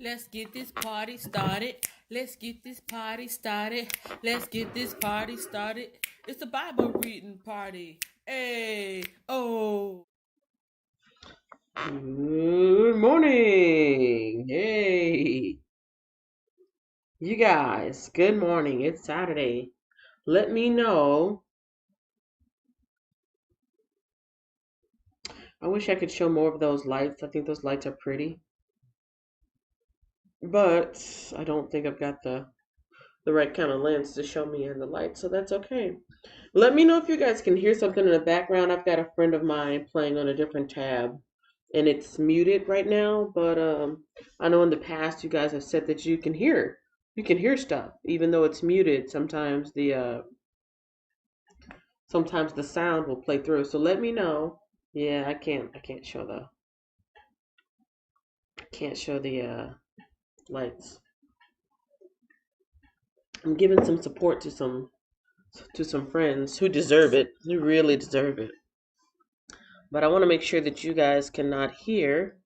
Let's get this party started. Let's get this party started. Let's get this party started. It's a Bible reading party. Hey, oh. Good morning. Hey, you guys, good morning. It's Saturday. Let me know. I wish I could show more of those lights. I think those lights are pretty, but I don't think I've got the right kind of lens to show me in the light, so that's okay. Let me know if you guys can hear something in the background. I've got a friend of mine playing on a different tab, and it's muted right now, but I know in the past you guys have said that you can hear stuff even though it's muted. Sometimes the sound will play through. So let me know. Yeah, I can't show the lights. I'm giving some support to some friends who deserve it, who really deserve it. But I want to make sure that you guys cannot hear.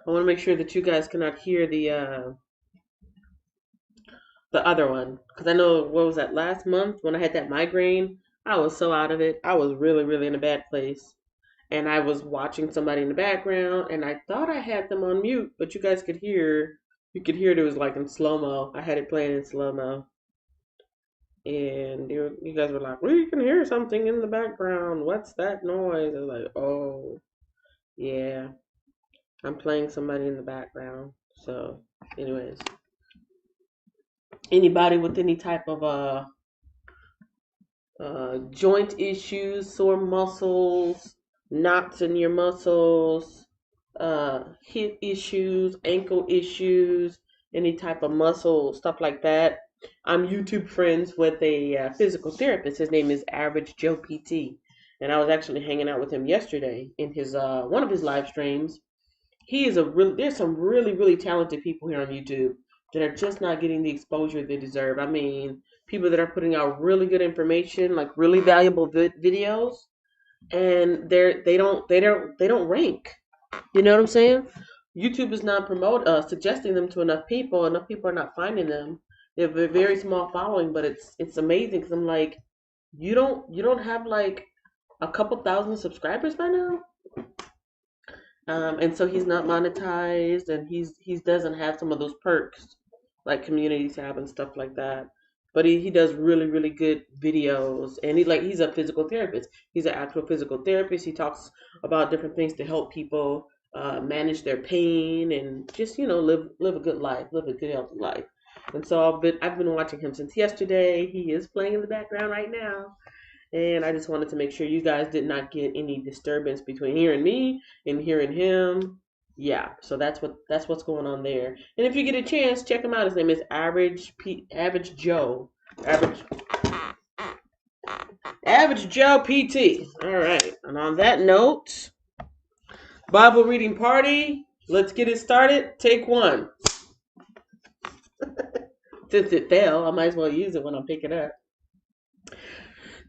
I want to make sure that you guys cannot hear the other one, because I know, what was that, last month when I had that migraine? I was so out of it. I was really, really in a bad place, and I was watching somebody in the background, and I thought I had them on mute, but you guys could hear. You could hear it was like in slow mo. I had it playing in slow mo, and you guys were like, "We can hear something in the background. What's that noise?" I was like, "Oh, yeah, I'm playing somebody in the background." So, anyways, anybody with any type of joint issues, sore muscles, knots in your muscles, hip issues, ankle issues, any type of muscle stuff like that. I'm YouTube friends with a physical therapist. His name is Average Joe PT, and I was actually hanging out with him yesterday in his one of his live streams. He is a really There's some really, really talented people here on YouTube that are just not getting the exposure they deserve. I mean, people that are putting out really good information, like really valuable videos, and they don't rank. You know what I'm saying? YouTube is not suggesting them to enough people. Enough people are not finding them. They have a very small following, but it's amazing because I'm like, you don't have like a couple thousand subscribers by now. And so he's not monetized, and he doesn't have some of those perks like community tab and stuff like that. But he does really, really good videos, and he's a physical therapist. He's an actual physical therapist. He talks about different things to help people manage their pain and just live a good life, live a good healthy life. And so I've been watching him since yesterday. He is playing in the background right now. And I just wanted to make sure you guys did not get any disturbance between hearing me and hearing him. Yeah, so that's what's going on there. And if you get a chance, check him out. His name is Average Joe. Average Average Joe PT. All right. And on that note, Bible reading party. Let's get it started. Take one. Since it fell, I might as well use it when I pick it up.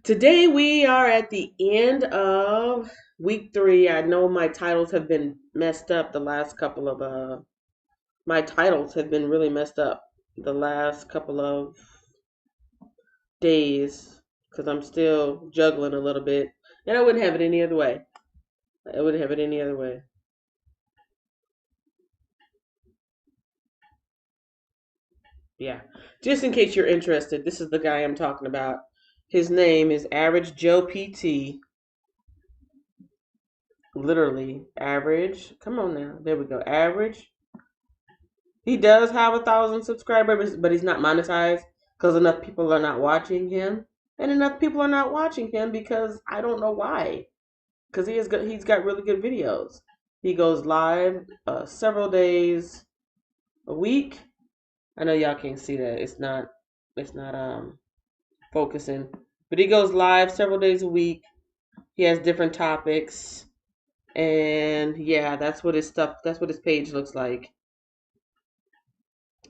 Today we are at the end of week 3. I know my titles have been messed up the last couple of my titles have been really messed up the last couple of days because I'm still juggling a little bit, and I wouldn't have it any other way. I wouldn't have it any other way. Yeah. Just in case you're interested, this is the guy I'm talking about. His name is Average Joe PT. Literally, average. Come on now. There we go. Average. He does have 1,000 subscribers, but he's not monetized because enough people are not watching him, and enough people are not watching him because I don't know why. Because he's got really good videos. He goes live several days a week. I know y'all can't see that. It's not focusing, but he goes live several days a week. He has different topics, and yeah, that's what his stuff. That's what his page looks like.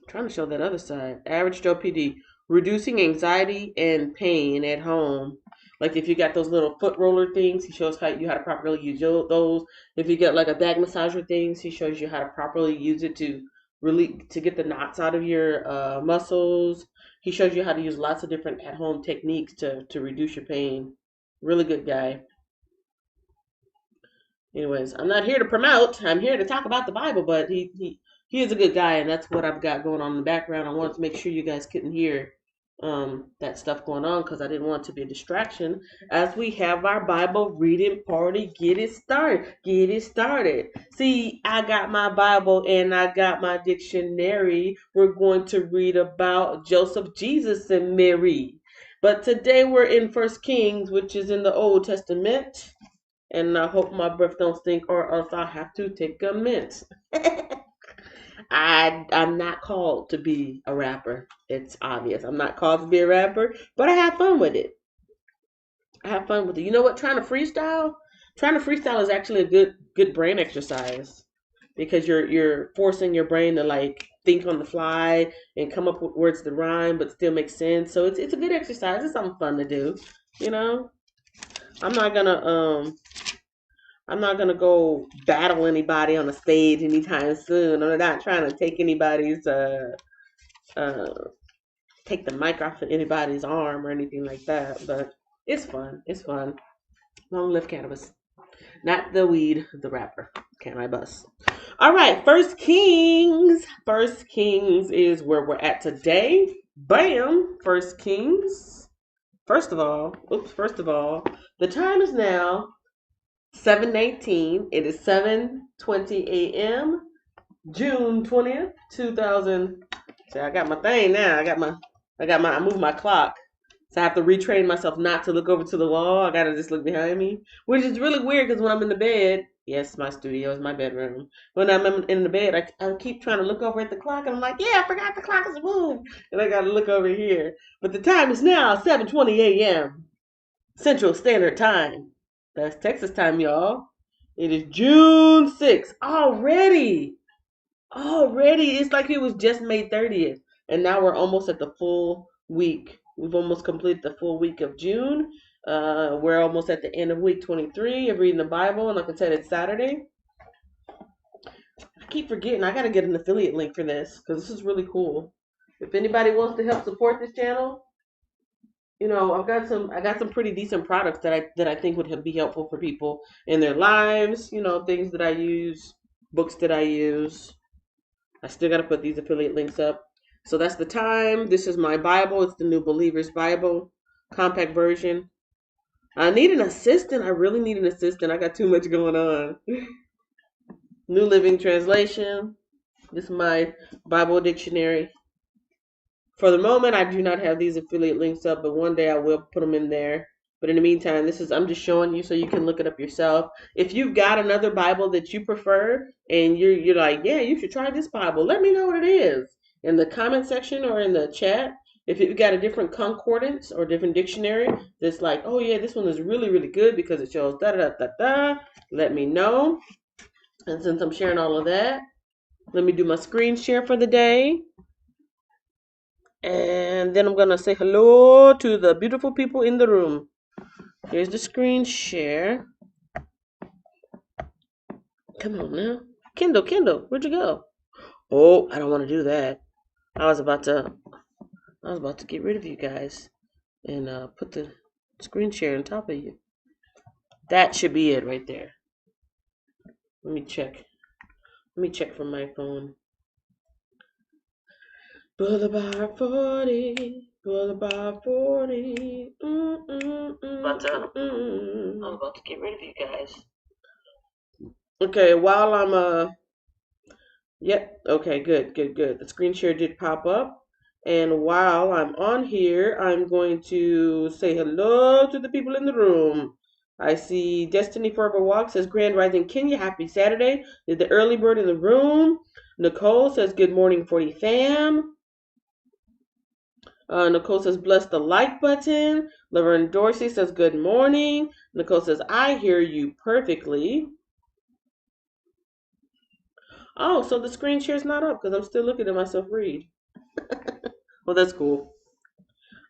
Trying to show that other side. Average Joe PD. Reducing anxiety and pain at home. Like if you got those little foot roller things, he shows you how to properly use those. If you got like a back massager things, he shows you how to properly use it to really to get the knots out of your muscles. He shows you how to use lots of different at-home techniques to reduce your pain. Really good guy. Anyways, I'm not here to promote. I'm here to talk about the Bible, but he is a good guy, and that's what I've got going on in the background. I wanted to make sure you guys couldn't hear that stuff going on because I didn't want it to be a distraction as we have our Bible reading party. Get it started. Get it started. See, I got my Bible and I got my dictionary. We're going to read about Joseph, Jesus, and Mary. But today we're in First Kings, which is in the Old Testament. And I hope my breath don't stink or else I'll have to take a mint. I'm not called to be a rapper. It's obvious. I'm not called to be a rapper, but I have fun with it. I have fun with it. You know what? Trying to freestyle? Trying to freestyle is actually a good brain exercise because you're forcing your brain to like think on the fly and come up with words that rhyme but still make sense. So it's a good exercise. It's something fun to do, you know? I'm not gonna go battle anybody on the stage anytime soon. I'm not trying to take anybody's take the mic off of anybody's arm or anything like that. But it's fun. It's fun. Long live cannabis. Not the weed, the rapper. Can I bust? All right, First Kings. First Kings is where we're at today. Bam! First Kings. First of all, the time is now 7:19. It is 7:20 a.m. June 20th, 2000. See, I got my thing now. I moved my clock. So I have to retrain myself not to look over to the wall. I gotta just look behind me, which is really weird because when I'm in the bed, yes, my studio is my bedroom. When I'm in the bed, I keep trying to look over at the clock, and I'm like, yeah, I forgot the clock is moved, and I gotta look over here. But the time is now 7:20 a.m. Central Standard Time. That's Texas time, y'all. It is June 6th already. Already, it's like it was just May 30th, and now we're almost at the full week. We've almost completed the full week of June. We're almost at the end of week 23 of reading the Bible, and like I said, it's Saturday. I keep forgetting I gotta get an affiliate link for this because this is really cool. If anybody wants to help support this channel, you know, I got some pretty decent products that I think would be helpful for people in their lives. You know, things that I use, books that I use. I still got to put these affiliate links up. So that's the time. This is my Bible. It's the New Believer's Bible, compact version. I need an assistant. I really need an assistant. I got too much going on. New Living Translation. This is my Bible dictionary. For the moment, I do not have these affiliate links up, but one day I will put them in there. But in the meantime, I'm just showing you so you can look it up yourself. If you've got another Bible that you prefer and you're like, yeah, you should try this Bible, let me know what it is in the comment section or in the chat. If you've got a different concordance or different dictionary that's like, oh yeah, this one is really, really good because it shows da da da da, let me know. And since I'm sharing all of that, let me do my screen share for the day. And then I'm going to say hello to the beautiful people in the room. Here's the screen share. Come on now. Kindle, where'd you go? Oh, I don't want to do that. I was about to get rid of you guys and put the screen share on top of you. That should be it right there. Let me check. Let me check from my phone. Boulevard 40. Boulevard 40. I'm about to get rid of you guys. Okay, while I'm yep, okay, good. The screen share did pop up. And while I'm on here, I'm going to say hello to the people in the room. I see Destiny Forever Walk says Grand Rising Kenya, happy Saturday. Is the early bird in the room? Nicole says good morning 40 fam. Nicole says bless the like button. Laverne Dorsey says good morning. Nicole says I hear you perfectly. Oh, so the screen share's not up because I'm still looking at myself read. Well, that's cool.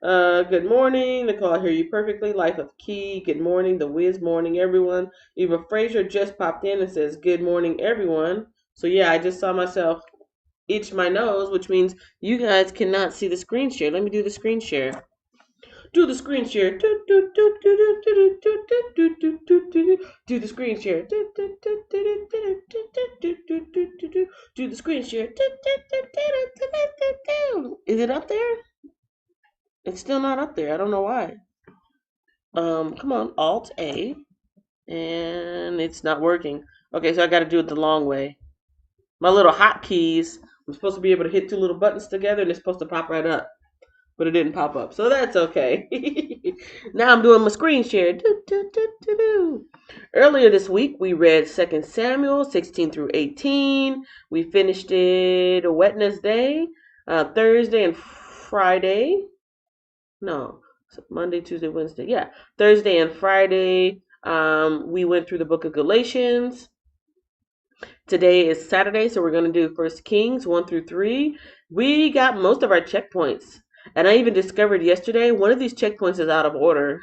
Good morning, Nicole. I hear you perfectly. Life of Key. Good morning, the Wiz morning, everyone. Eva Frazier just popped in and says, "Good morning, everyone." So yeah, I just saw myself itch my nose, which means you guys cannot see the screen share. Let me do the screen share. Do the screen share. Do the screen share. Do the screen share. Is it up there? It's still not up there. I don't know why. Come on, Alt A, and it's not working. Okay, so I got to do it the long way. My little hotkeys, I'm supposed to be able to hit two little buttons together, and it's supposed to pop right up, but it didn't pop up, so that's okay. Now I'm doing my screen share. Earlier this week, we read 2 Samuel 16 through 18. We finished it Wednesday, Thursday, and Friday. No, Monday, Tuesday, Wednesday. Yeah, Thursday and Friday. We went through the book of Galatians. Today is Saturday, so we're going to do First Kings 1 through 3. We got most of our checkpoints. And I even discovered yesterday one of these checkpoints is out of order.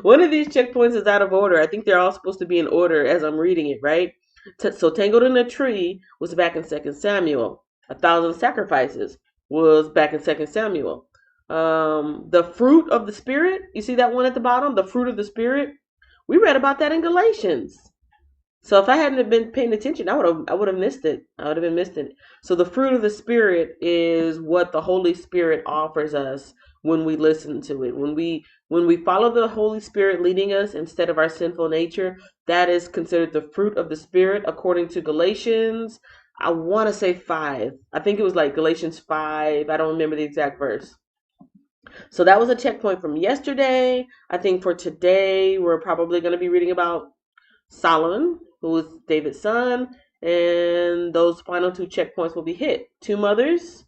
One of these checkpoints is out of order. I think they're all supposed to be in order as I'm reading it, right? So Tangled in a Tree was back in 2 Samuel. 1,000 Sacrifices was back in 2 Samuel. The fruit of the Spirit, you see that one at the bottom? The fruit of the Spirit? We read about that in Galatians. So if I hadn't been paying attention, I would have missed it. I would have been missed it. So the fruit of the Spirit is what the Holy Spirit offers us when we listen to it. When we follow the Holy Spirit leading us instead of our sinful nature, that is considered the fruit of the Spirit according to Galatians. I want to say 5. I think it was like Galatians 5. I don't remember the exact verse. So that was a checkpoint from yesterday. I think for today, we're probably going to be reading about Solomon, who was David's son, and those final 2 checkpoints will be hit. 2 mothers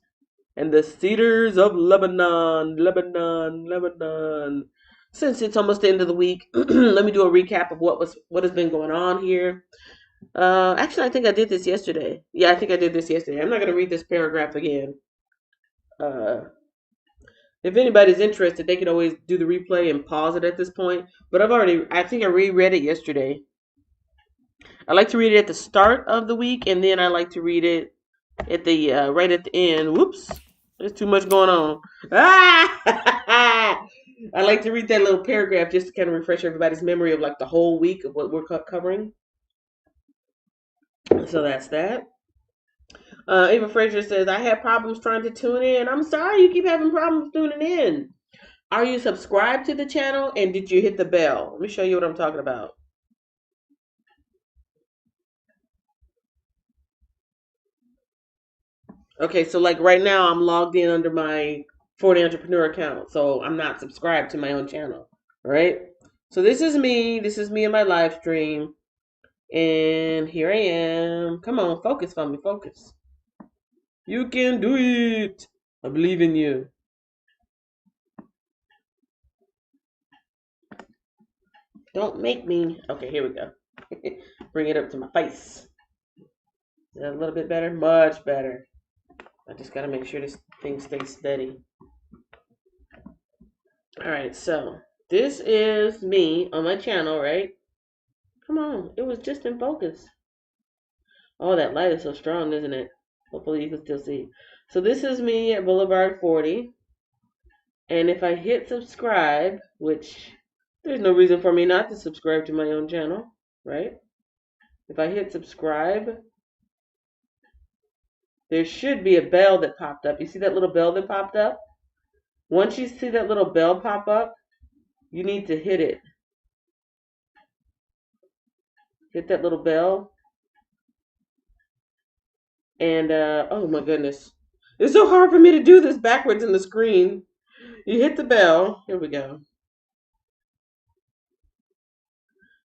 and the cedars of Lebanon, Lebanon, Lebanon. Since it's almost the end of the week, let me do a recap of what has been going on here. Actually, I think I did this yesterday. Yeah, I think I did this yesterday. I'm not going to read this paragraph again. If anybody's interested, they can always do the replay and pause it at this point. But I think I reread it yesterday. I like to read it at the start of the week, and then I like to read it at the right at the end. Whoops, there's too much going on. I like to read that little paragraph just to kind of refresh everybody's memory of like the whole week of what we're covering. So that's that. Eva Frazier says, I had problems trying to tune in. I'm sorry you keep having problems tuning in. Are you subscribed to the channel, and did you hit the bell? Let me show you what I'm talking about. Okay, so like right now I'm logged in under my 40 Entrepreneur account, so I'm not subscribed to my own channel, right? So this is me in my live stream, and here I am. Come on, focus for me, focus. You can do it. I believe in you. Don't make me. Okay, here we go. Bring it up to my face. Is that a little bit better? Much better. I just gotta make sure this thing stays steady. Alright, so this is me on my channel, right? Come on, it was just in focus. Oh, that light is so strong, isn't it? Hopefully you can still see. So this is me at Boulevard 40. And if I hit subscribe, which there's no reason for me not to subscribe to my own channel, right? If I hit subscribe, there should be a bell that popped up. You see that little bell that popped up? Once you see that little bell pop up, you need to hit it. Hit that little bell. And, oh my goodness. It's so hard for me to do this backwards in the screen. You hit the bell. Here we go.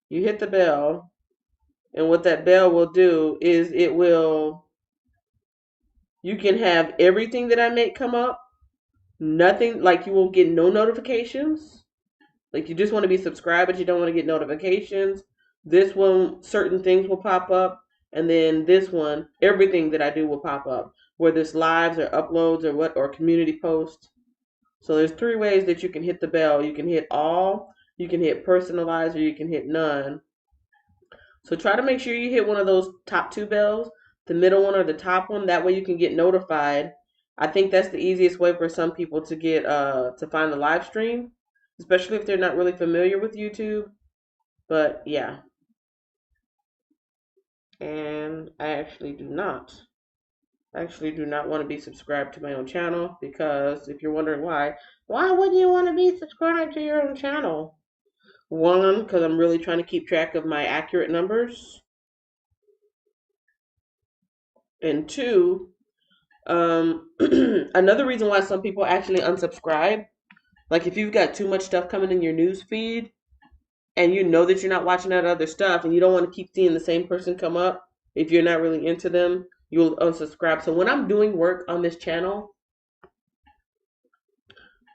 You hit the bell. And what that bell will do is you can have everything that I make come up. Nothing, like you will get no notifications. Like you just want to be subscribed, but you don't want to get notifications. This one, certain things will pop up. And then this one, everything that I do will pop up. Whether it's lives or uploads or community posts. So there's 3 ways that you can hit the bell. You can hit all, you can hit personalized, or you can hit none. So try to make sure you hit one of those top 2 bells, the middle one or the top one. That way you can get notified. I think that's the easiest way for some people to get to find the live stream, especially if they're not really familiar with YouTube. But yeah. And I actually do not want to be subscribed to my own channel, because if you're wondering why wouldn't you want to be subscribed to your own channel? One, because I'm really trying to keep track of my accurate numbers. And two, another reason why some people actually unsubscribe, like if you've got too much stuff coming in your news feed and you know that you're not watching that other stuff and you don't want to keep seeing the same person come up, if you're not really into them, you'll unsubscribe. So when I'm doing work on this channel,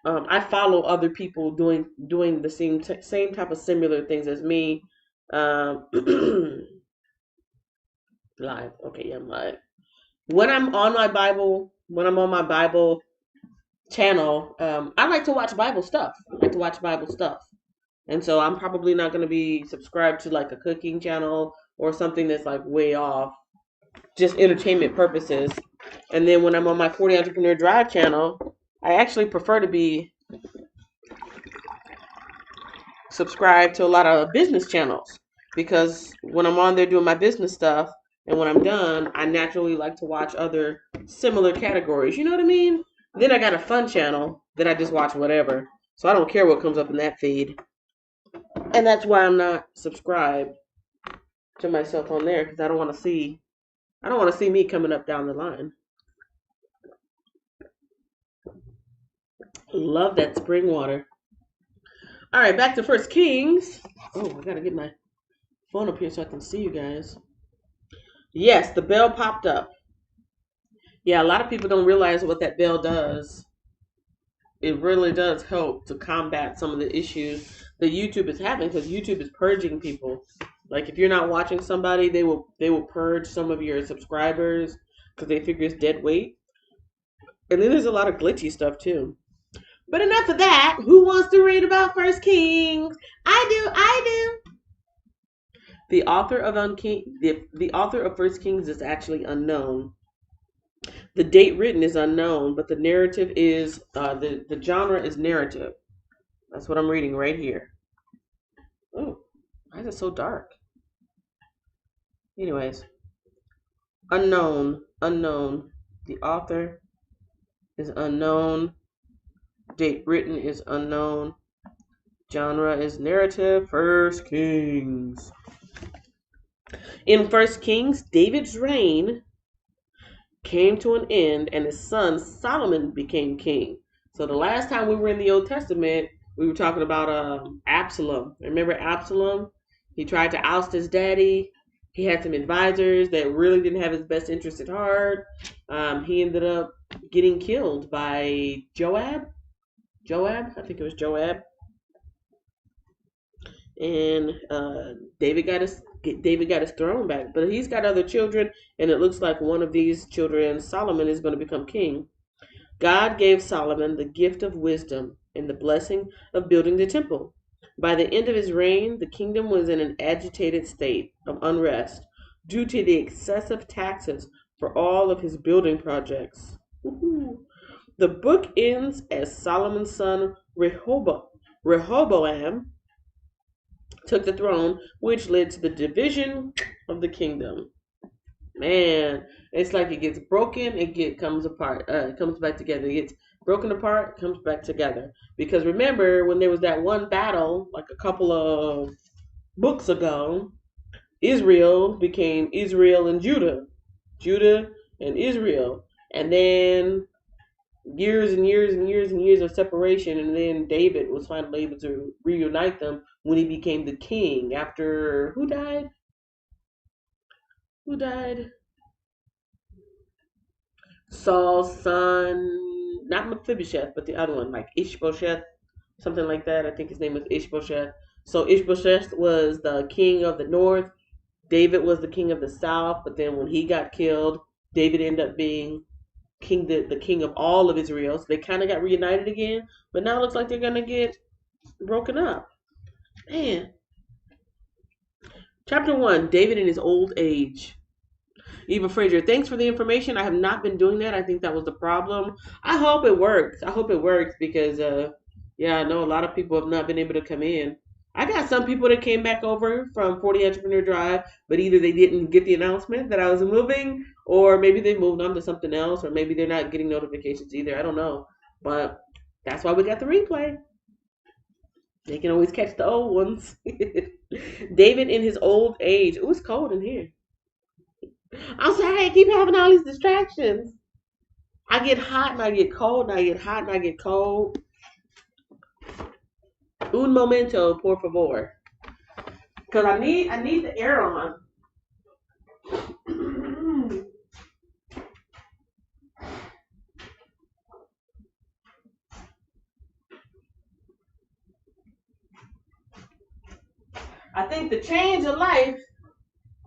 I follow other people doing the same type of similar things as me. Live. Okay, yeah, I'm live. When I'm on my Bible channel, I like to watch Bible stuff. And so I'm probably not going to be subscribed to like a cooking channel or something that's like way off, just entertainment purposes. And then when I'm on my 40 Entrepreneur Drive channel, I actually prefer to be subscribed to a lot of business channels, because when I'm on there doing my business stuff and when I'm done, I naturally like to watch other similar categories. You know what I mean? Then I got a fun channel that I just watch whatever. So I don't care what comes up in that feed. And that's why I'm not subscribed to myself on there, because I don't want to see me coming up down the line. Love that spring water. All right, back to First Kings. Oh, I gotta get my phone up here so I can see you guys. Yes, the bell popped up. Yeah, a lot of people don't realize what that bell does. It really does help to combat some of the issues that YouTube is having, because YouTube is purging people. Like if you're not watching somebody, they will purge some of your subscribers because they figure it's dead weight. And then there's a lot of glitchy stuff too. But enough of that. Who wants to read about First Kings? I do. The author of First Kings is actually unknown. The date written is unknown, but the narrative is the genre is narrative. That's what I'm reading right here. Oh, why is it so dark? Anyways, unknown. The author is unknown. Date written is unknown. Genre is narrative. First Kings. In First Kings, David's reign came to an end and his son Solomon became king. So the last time we were in the Old Testament, we were talking about Absalom. Remember Absalom? He tried to oust his daddy. He had some advisors that really didn't have his best interest at heart. He ended up getting killed by Joab. I think it was Joab. And David got his throne back, but he's got other children, and it looks like one of these children, Solomon, is going to become king. God gave Solomon the gift of wisdom and the blessing of building the temple. By the end of his reign, the kingdom was in an agitated state of unrest due to the excessive taxes for all of his building projects. Woo-hoo. The book ends as Solomon's son Rehoboam took the throne, which led to the division of the kingdom. Man, it's like it gets broken, comes apart, it comes back together. It gets broken apart, comes back together. Because remember, when there was that one battle, like a couple of books ago, Israel became Israel and Judah and Israel, and then years of separation, and then David was finally able to reunite them when he became the king after who died? Saul's son, not Mephibosheth, but the other one, like Ishbosheth, something like that. I think his name was Ishbosheth. So Ishbosheth was the king of the north. David was the king of the south, but then when he got killed, David ended up being the king of all of Israel. So they kind of got reunited again, but now it looks like they're gonna get broken up. Man. Chapter 1, David in his old age. Eva Frazier, thanks for the information. I have not been doing that. I think that was the problem. I hope it works. I hope it works because, yeah, I know a lot of people have not been able to come in. I got some people that came back over from 40 Entrepreneur Drive, but either they didn't get the announcement that I was moving, or maybe they moved on to something else, or maybe they're not getting notifications either. I don't know. But that's why we got the replay. They can always catch the old ones. David in his old age. Ooh, it's cold in here. I'm sorry, I keep having all these distractions. I get hot and I get cold and I get hot and I get cold. Un momento, por favor. Because I need the air on. I think the change of life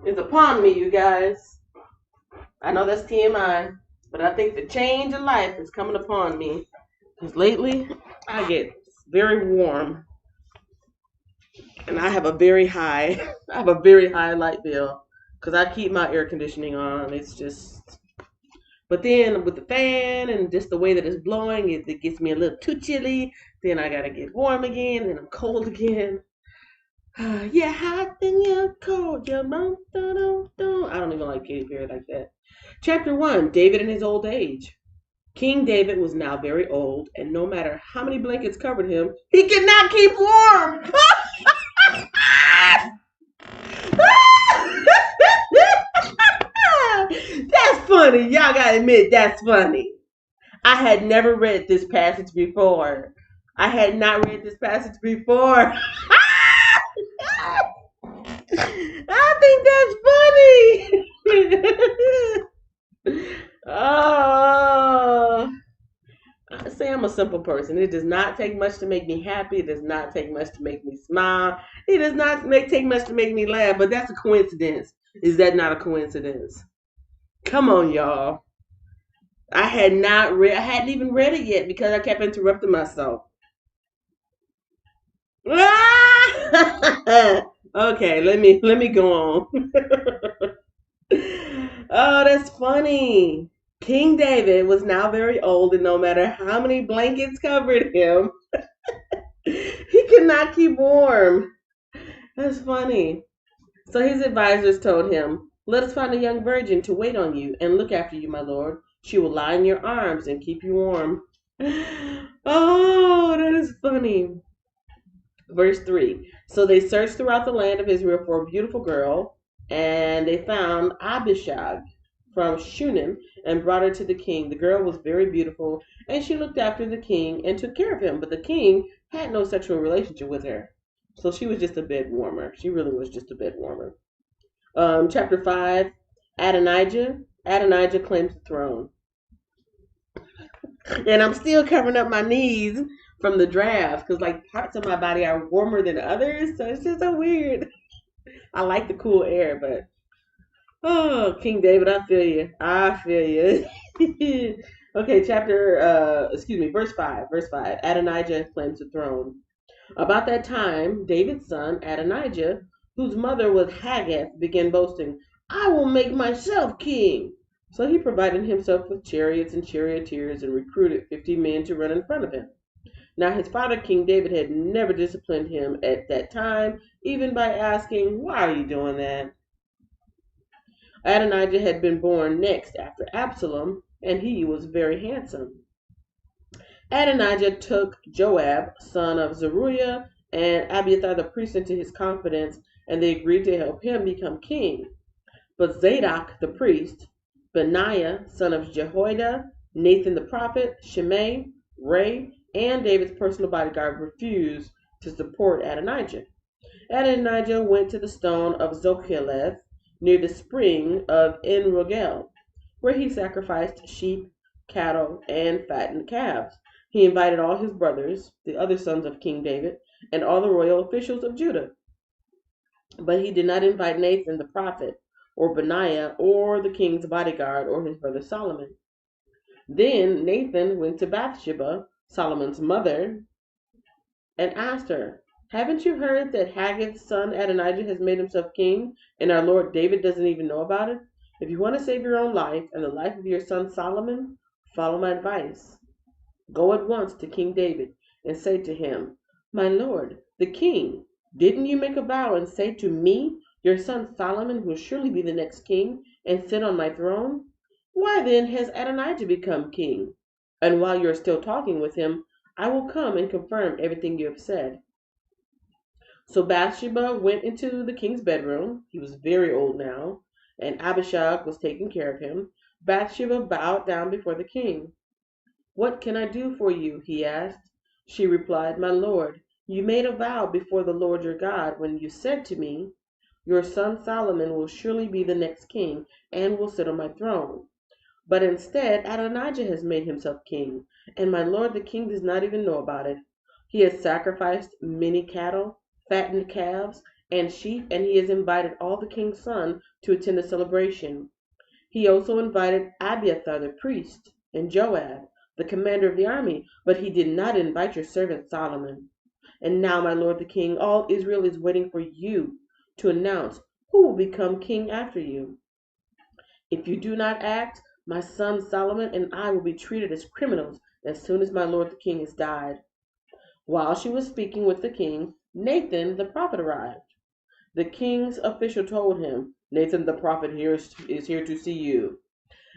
is upon me, you guys. I know that's TMI, but I think the change of life is coming upon me. Because lately, I get very warm. And I have a very high light bill. Because I keep my air conditioning on. It's just... But then with the fan and just the way that it's blowing, it gets me a little too chilly. Then I gotta get warm again. Then I'm cold again. Yeah, hot then you're cold. I don't even like Katy Perry like that. Chapter 1, David in his old age. King David was now very old, and no matter how many blankets covered him, he could not keep warm. That's funny. Y'all gotta admit, that's funny. I had never read this passage before. I had not read this passage before. I think that's funny. Oh, I say I'm a simple person. It does not take much to make me happy. It does not take much to make me smile. It does not take much to make me laugh. But that's a coincidence. Is that not a coincidence? Come on, y'all. I hadn't even read it yet because I kept interrupting myself. Okay, let me go on. Oh, that's funny. King David was now very old, and no matter how many blankets covered him, he could not keep warm. That's funny. So his advisors told him, "Let us find a young virgin to wait on you and look after you, my lord. She will lie in your arms and keep you warm." Oh, that is funny. Verse 3. So they searched throughout the land of Israel for a beautiful girl, and they found Abishag from Shunem and brought her to the king. The girl was very beautiful, and she looked after the king and took care of him, but the king had no sexual relationship with her. So she was just a bed warmer. She really was just a bed warmer. Chapter 5, Adonijah. Adonijah claims the throne. And I'm still covering up my knees from the draft because like parts of my body are warmer than others, so it's just so weird. I like the cool air, but oh, King David, I feel you. I feel you. Okay, verse 5. Verse 5. Adonijah claims the throne. About that time, David's son, Adonijah, whose mother was Haggith, began boasting, "I will make myself king." So he provided himself with chariots and charioteers and recruited 50 men to run in front of him. Now his father, King David, had never disciplined him at that time, even by asking, "Why are you doing that?" Adonijah had been born next after Absalom, and he was very handsome. Adonijah took Joab, son of Zeruiah, and Abiathar the priest into his confidence, and they agreed to help him become king. But Zadok the priest, Benaiah, son of Jehoiada, Nathan the prophet, Shimei, Ray, and David's personal bodyguard refused to support Adonijah. Adonijah went to the stone of Zokheleth near the spring of En-Rogel, where he sacrificed sheep, cattle, and fattened calves. He invited all his brothers, the other sons of King David, and all the royal officials of Judah. But he did not invite Nathan the prophet, or Benaiah, or the king's bodyguard, or his brother Solomon. Then Nathan went to Bathsheba, Solomon's mother, and asked her, "Haven't you heard that Haggith's son Adonijah has made himself king, and our Lord David doesn't even know about it? If you want to save your own life and the life of your son Solomon, follow my advice. Go at once to King David and say to him, 'My lord, the king, didn't you make a vow and say to me, your son Solomon will surely be the next king and sit on my throne? Why then has Adonijah become king? And while you are still talking with him, I will come and confirm everything you have said.' So Bathsheba went into the king's bedroom. He was very old now, and Abishag was taking care of him. Bathsheba bowed down before the king. 'What can I do for you?' he asked. She replied, 'My lord, you made a vow before the Lord your God when you said to me, your son Solomon will surely be the next king and will sit on my throne. But instead, Adonijah has made himself king, and my lord the king does not even know about it. He has sacrificed many cattle, fattened calves, and sheep, and he has invited all the king's sons to attend the celebration. He also invited Abiathar the priest and Joab, the commander of the army, but he did not invite your servant Solomon. And now, my lord the king, all Israel is waiting for you to announce who will become king after you. If you do not act, my son Solomon and I will be treated as criminals as soon as my lord the king has died.' While she was speaking with the king, Nathan the prophet arrived. The king's official told him, 'Nathan the prophet is here to see you.'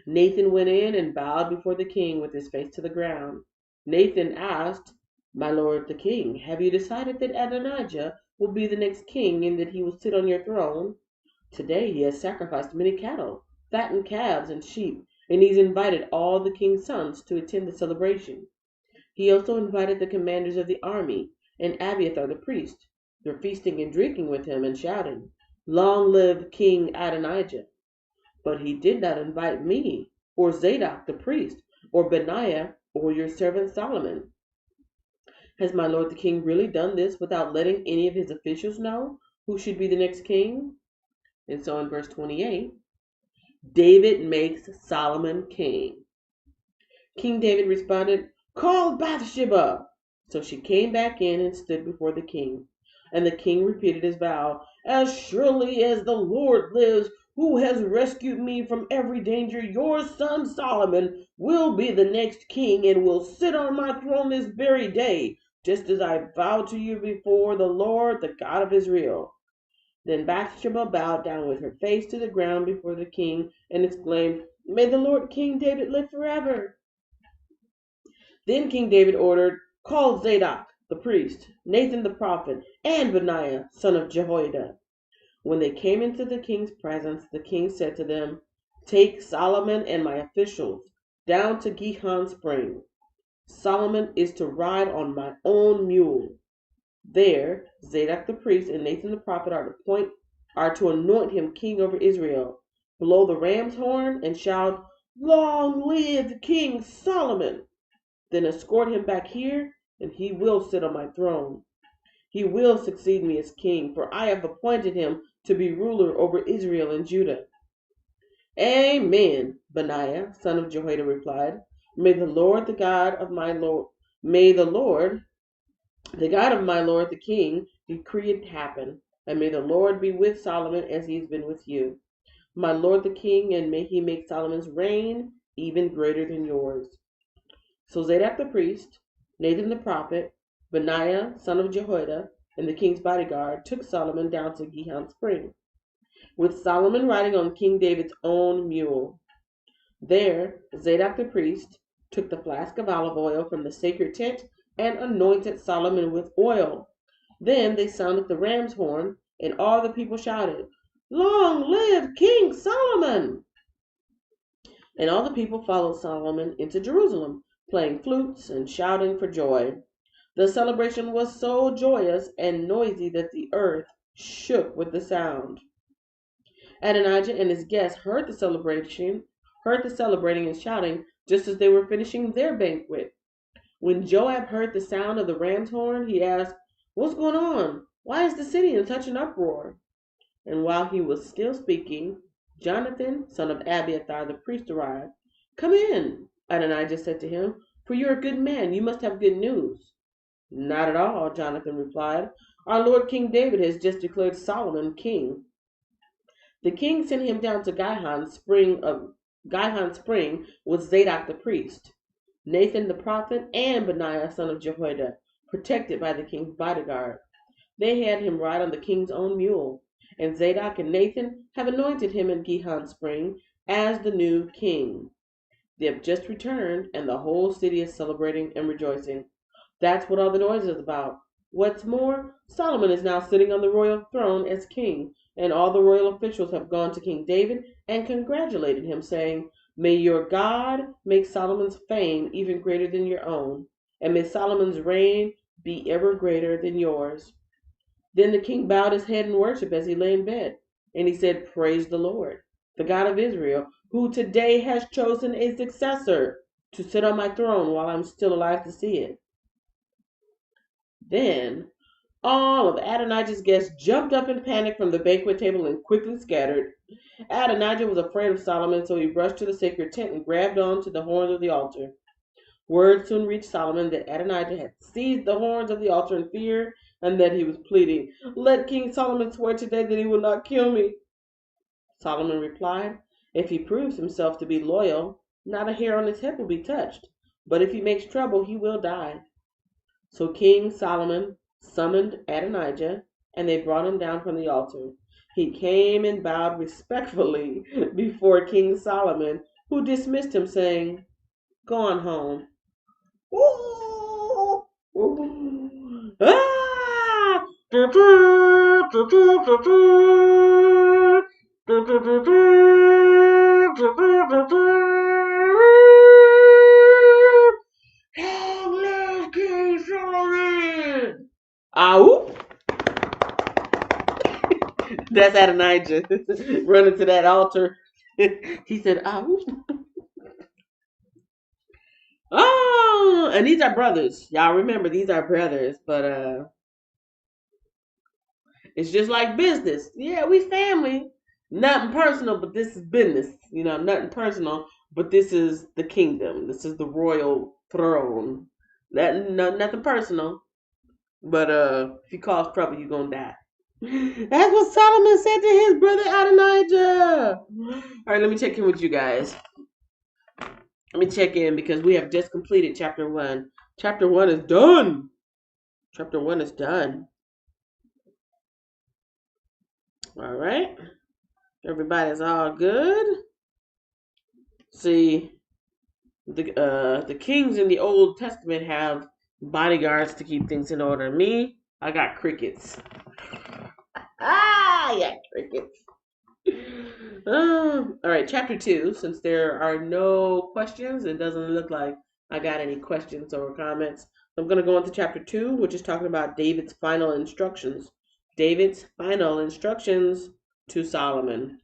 Nathan went in and bowed before the king with his face to the ground. Nathan asked, 'My lord the king, have you decided that Adonijah will be the next king and that he will sit on your throne? Today he has sacrificed many cattle, fattened calves and sheep, and he's invited all the king's sons to attend the celebration. He also invited the commanders of the army and Abiathar the priest. They're feasting and drinking with him and shouting, 'Long live King Adonijah!' But he did not invite me, or Zadok the priest, or Benaiah, or your servant Solomon. Has my lord the king really done this without letting any of his officials know who should be the next king?' And so in verse 28, David makes Solomon king. King David responded, 'Call Bathsheba.' So she came back in and stood before the king. And the king repeated his vow, 'As surely as the Lord lives, who has rescued me from every danger, your son Solomon will be the next king and will sit on my throne this very day, just as I vowed to you before the Lord, the God of Israel.' Then Bathsheba bowed down with her face to the ground before the king and exclaimed, 'May the Lord King David live forever.' Then King David ordered, 'Call Zadok the priest, Nathan the prophet, and Benaiah son of Jehoiada.' When they came into the king's presence, the king said to them, 'Take Solomon and my officials down to Gihon spring. Solomon is to ride on my own mule. There Zadok the priest and Nathan the prophet are to anoint him king over Israel. Blow the ram's horn and shout, 'Long live King Solomon!' Then escort him back here, and he will sit on my throne. He will succeed me as king, for I have appointed him to be ruler over Israel and Judah.' 'Amen,' Benaiah, son of Jehoiada, replied. May the Lord, the God of my Lord the king, decree it happen, and may the Lord be with Solomon as he has been with you, my lord the king, and may he make Solomon's reign even greater than yours.' So Zadok the priest, Nathan the prophet, Benaiah, son of Jehoiada, and the king's bodyguard took Solomon down to Gihon spring, with Solomon riding on King David's own mule. There Zadok the priest took the flask of olive oil from the sacred tent and anointed Solomon with oil. Then they sounded the ram's horn, and all the people shouted, 'Long live King Solomon!' And all the people followed Solomon into Jerusalem, playing flutes and shouting for joy. The celebration was so joyous and noisy that the earth shook with the sound. Adonijah and his guests heard the celebrating and shouting just as they were finishing their banquet. When Joab heard the sound of the ram's horn, he asked, 'What's going on? Why is the city in such an uproar?' And while he was still speaking, Jonathan, son of Abiathar the priest, arrived. 'Come in,' Adonijah said to him, "For you're a good man, you must have good news." "Not at all," Jonathan replied. "Our Lord King David has just declared Solomon king." The king sent him down to Gihon spring with Zadok the priest, Nathan the prophet, and Benaiah son of Jehoiada, protected by the king's bodyguard. They had him ride on the king's own mule, and Zadok and Nathan have anointed him in Gihon spring as the new king. They have just returned, and the whole city is celebrating and rejoicing. That's what all the noise is about. What's more, Solomon is now sitting on the royal throne as king, and all the royal officials have gone to King David and congratulated him, saying, "May your God make Solomon's fame even greater than your own, and may Solomon's reign be ever greater than yours." Then the king bowed his head in worship as he lay in bed, and he said, "Praise the Lord, the God of Israel, who today has chosen a successor to sit on my throne while I'm still alive to see it." Then all of Adonijah's guests jumped up in panic from the banquet table and quickly scattered. Adonijah was afraid of Solomon, so he rushed to the sacred tent and grabbed on to the horns of the altar. Word soon reached Solomon that Adonijah had seized the horns of the altar in fear and that he was pleading, "Let King Solomon swear today that he will not kill me." Solomon replied, "If he proves himself to be loyal, not a hair on his head will be touched, but if he makes trouble, he will die." So King Solomon summoned Adonijah, and they brought him down from the altar. He came and bowed respectfully before King Solomon, who dismissed him, saying, "Go on home." Ooh, ooh, ah! Long live King Solomon! Ow! That's Adonijah running to that altar. He said, "Ow!" Oh, and these are brothers. Y'all remember these are brothers, but it's just like business. Yeah, we family. Nothing personal, but this is business. Nothing personal, but this is the kingdom. This is the royal throne. Nothing personal, but if you cause trouble, you're gonna die. That's what Solomon said to his brother Adonijah. All right, let me check in with you guys. Let me check in because we have just completed chapter 1. Chapter 1 is done. Chapter 1 is done. All right. Everybody's all good. See, the kings in the Old Testament have bodyguards to keep things in order. Me, I got crickets. Yeah, crickets. All right, chapter 2. Since there are no questions, it doesn't look like I got any questions or comments. I'm going to go into chapter 2, which is talking about David's final instructions. David's final instructions to Solomon.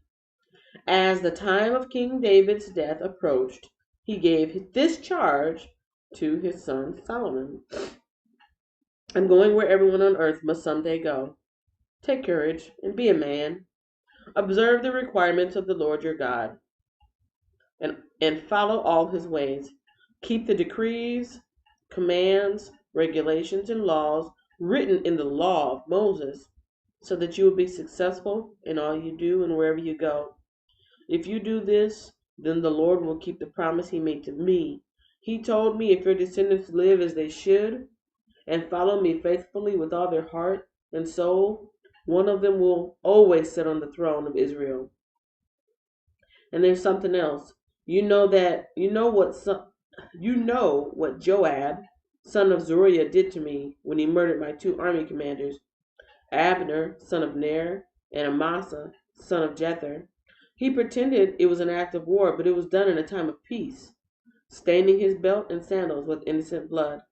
As the time of King David's death approached, he gave this charge to his son Solomon. "I'm going where everyone on earth must someday go. Take courage and be a man. Observe the requirements of the Lord your God and follow all his ways. Keep the decrees, commands, regulations, and laws written in the law of Moses, so that you will be successful in all you do and wherever you go. If you do this, then the Lord will keep the promise he made to me. He told me, if your descendants live as they should and follow me faithfully with all their heart and soul, one of them will always sit on the throne of Israel." And there's something else. You know what Joab, son of Zeruiah, did to me when he murdered my 2 army commanders, Abner, son of Ner, and Amasa, son of Jether. He pretended it was an act of war, but it was done in a time of peace, staining his belt and sandals with innocent blood.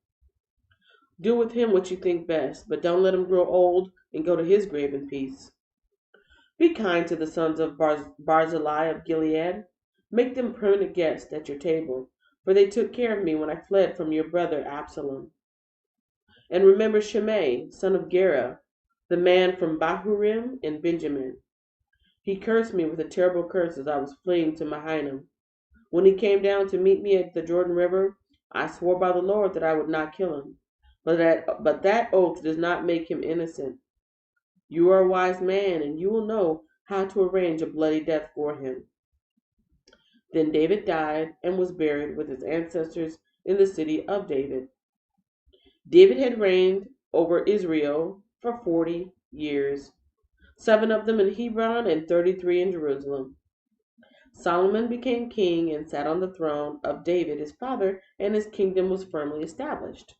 Do with him what you think best, but don't let him grow old and go to his grave in peace. Be kind to the sons of Barzillai of Gilead. Make them permanent guests at your table, for they took care of me when I fled from your brother Absalom. And remember Shimei, son of Gera, the man from Bahurim in Benjamin. He cursed me with a terrible curse as I was fleeing to Mahanaim. When he came down to meet me at the Jordan River, I swore by the Lord that I would not kill him. But that oath does not make him innocent. You are a wise man, and you will know how to arrange a bloody death for him." Then David died and was buried with his ancestors in the city of David. David had reigned over Israel for 40 years, 7 of them in Hebron and 33 in Jerusalem. Solomon became king and sat on the throne of David his father, and his kingdom was firmly established.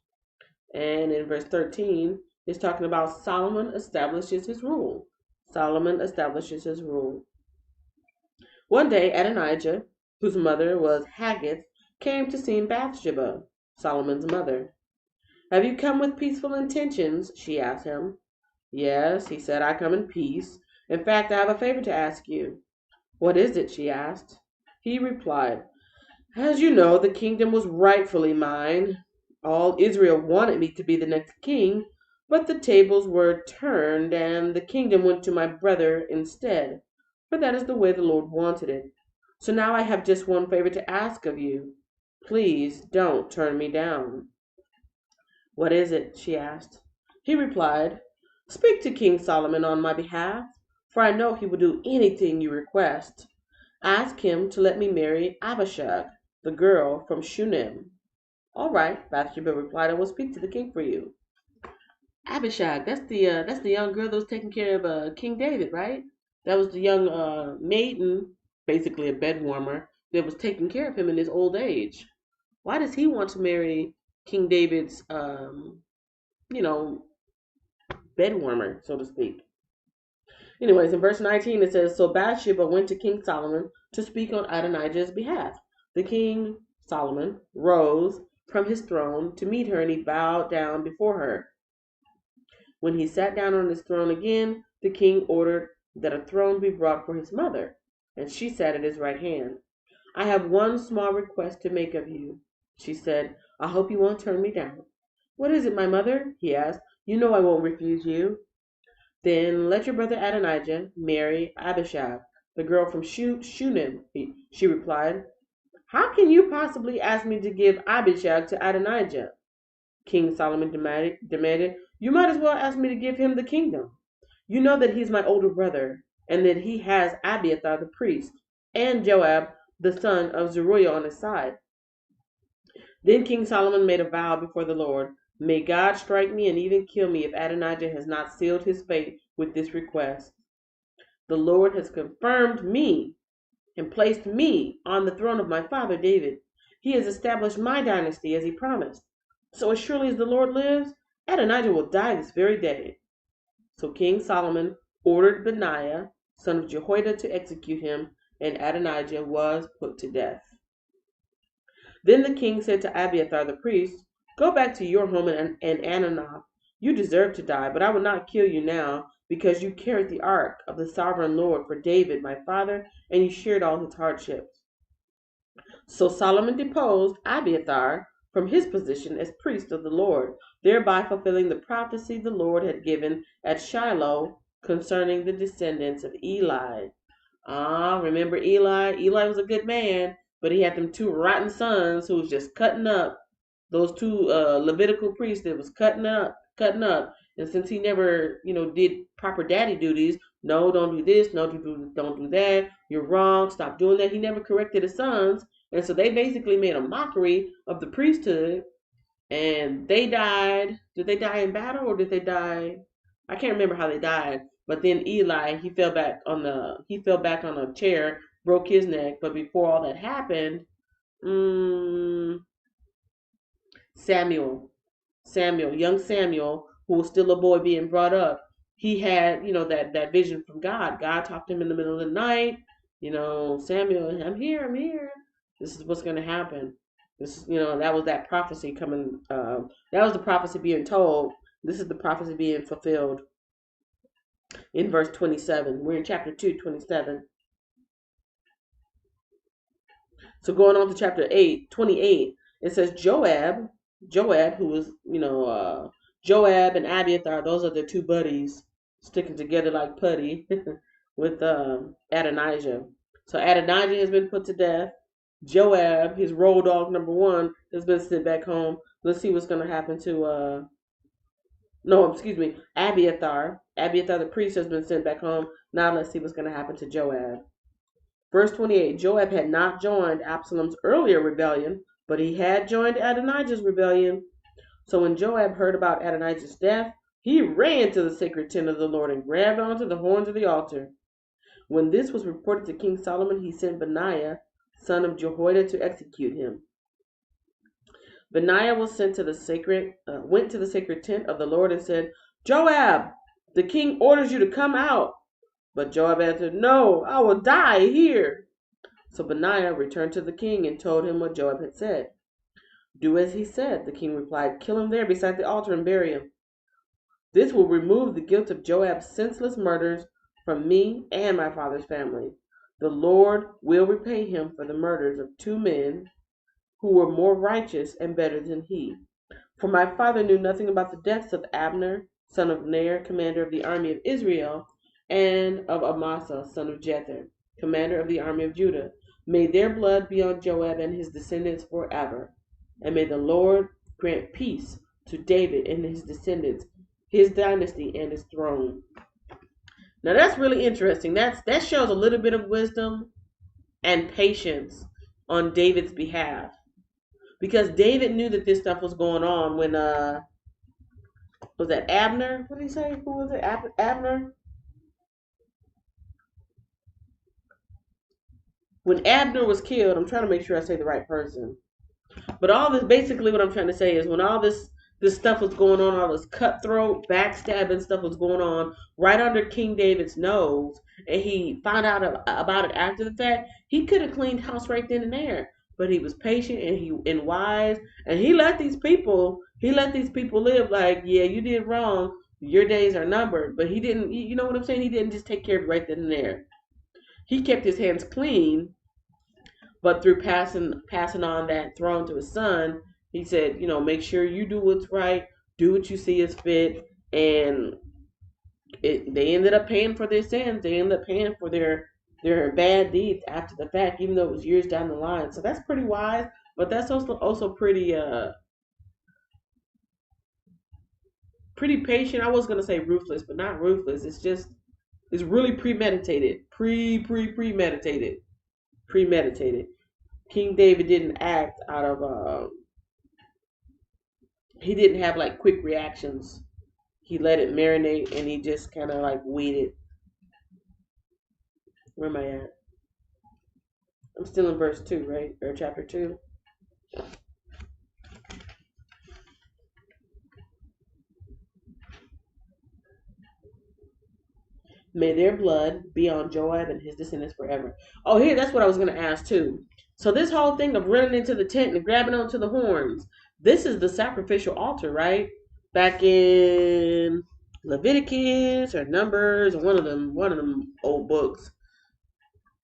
And in verse 13, it's talking about Solomon establishes his rule. Solomon establishes his rule. One day, Adonijah, whose mother was Haggith, came to see Bathsheba, Solomon's mother. "Have you come with peaceful intentions?" she asked him. "Yes," he said, "I come in peace. In fact, I have a favor to ask you." "What is it?" she asked. He replied, "As you know, the kingdom was rightfully mine. All Israel wanted me to be the next king, but the tables were turned, and the kingdom went to my brother instead, for that is the way the Lord wanted it. So now I have just one favor to ask of you. Please don't turn me down." "What is it?" she asked. He replied, "Speak to King Solomon on my behalf, for I know he will do anything you request. Ask him to let me marry Abishag, the girl from Shunem." "All right," Bathsheba replied, "I will speak to the king for you." Abishag, that's the young girl that was taking care of King David, right? That was the young maiden, basically a bed warmer, that was taking care of him in his old age. Why does he want to marry King David's, you know, bed warmer, so to speak? Anyways, in verse 19 it says, "So Bathsheba went to King Solomon to speak on Adonijah's behalf. The king, Solomon, rose from his throne to meet her, and he bowed down before her. When he sat down on his throne again, the king ordered that a throne be brought for his mother, and she sat at his right hand. "I have one small request to make of you," she said. "I hope you won't turn me down." "What is it, my mother?" he asked. "You know I won't refuse you." "Then let your brother Adonijah marry Abishag, the girl from Shunem," she replied. "How can you possibly ask me to give Abishag to Adonijah?" King Solomon demanded. "You might as well ask me to give him the kingdom. You know that he's my older brother, and that he has Abiathar the priest, and Joab the son of Zeruiah on his side." Then King Solomon made a vow before the Lord. "May God strike me and even kill me if Adonijah has not sealed his fate with this request. The Lord has confirmed me and placed me on the throne of my father David. He has established my dynasty as he promised. So as surely as the Lord lives, Adonijah will die this very day." So King Solomon ordered Benaiah, son of Jehoiada, to execute him, and Adonijah was put to death. Then the king said to Abiathar the priest, "Go back to your home in Ananoth. You deserve to die, but I will not kill you now, because you carried the ark of the sovereign Lord for David my father, and you shared all his hardships." So Solomon deposed Abiathar from his position as priest of the Lord, thereby fulfilling the prophecy the Lord had given at Shiloh concerning the descendants of Eli. Remember Eli? Eli was a good man, but he had them 2 rotten sons who was just cutting up. Those 2 Levitical priests that was cutting up. And since he never, did proper daddy duties, no, don't do this, no, don't do that. You're wrong. Stop doing that. He never corrected his sons, and so they basically made a mockery of the priesthood. And they died. Did they die in battle or did they die? I can't remember how they died. But then Eli, he fell back on a chair, broke his neck. But before all that happened, Samuel, young Samuel, who was still a boy being brought up, he had, that vision from God. God talked to him in the middle of the night. Samuel, I'm here, I'm here. This is what's going to happen. This is, that was that prophecy coming. That was the prophecy being told. This is the prophecy being fulfilled in verse 27. We're in chapter 2, 27. So going on to chapter 8, 28, it says Joab, who was, Joab and Abiathar, those are the 2 buddies sticking together like putty with Adonijah. So Adonijah has been put to death. Joab, his road dog number one, has been sent back home. Let's see what's going to happen to, no, excuse me, Abiathar. Abiathar the priest has been sent back home. Now let's see what's going to happen to Joab. Verse 28, Joab had not joined Absalom's earlier rebellion, but he had joined Adonijah's rebellion. So when Joab heard about Adonijah's death, he ran to the sacred tent of the Lord and grabbed onto the horns of the altar. When this was reported to King Solomon, he sent Benaiah, son of Jehoiada, to execute him. Benaiah was went to the sacred tent of the Lord and said, Joab, the king orders you to come out. But Joab answered, No, I will die here. So Benaiah returned to the king and told him what Joab had said. Do as he said, the king replied. Kill him there beside the altar and bury him. This will remove the guilt of Joab's senseless murders from me and my father's family. The Lord will repay him for the murders of 2 men who were more righteous and better than he. For my father knew nothing about the deaths of Abner, son of Ner, commander of the army of Israel, and of Amasa, son of Jether, commander of the army of Judah. May their blood be on Joab and his descendants forever. And may the Lord grant peace to David and his descendants, his dynasty and his throne. Now that's really interesting. That shows a little bit of wisdom and patience on David's behalf. Because David knew that this stuff was going on when was that Abner? What did he say? Who was it? Abner? When Abner was killed, I'm trying to make sure I say the right person. But all this, basically what I'm trying to say is when all this stuff was going on, all this cutthroat, backstabbing stuff was going on right under King David's nose, and he found out about it after the fact, he could have cleaned house right then and there. But he was patient and wise, and he let these people live. Like, yeah, you did wrong, your days are numbered. But he didn't, you know what I'm saying? He didn't just take care of it right then and there. He kept his hands clean, but through passing on that throne to his son, he said, make sure you do what's right, do what you see as fit, and they ended up paying for their sins. They ended up paying for their bad deeds after the fact, even though it was years down the line. So that's pretty wise, but that's also pretty patient. I was gonna say ruthless, but not ruthless. It's really premeditated. Premeditated. King David didn't act out of he didn't have like quick reactions. He let it marinate and he just kind of like waited. Where am I at? I'm still in verse 2, right? Or chapter 2. May their blood be on Joab and his descendants forever. Oh, here, that's what I was going to ask too. So this whole thing of running into the tent and grabbing onto the horns, this is the sacrificial altar, right? Back in Leviticus or Numbers, one of them old books.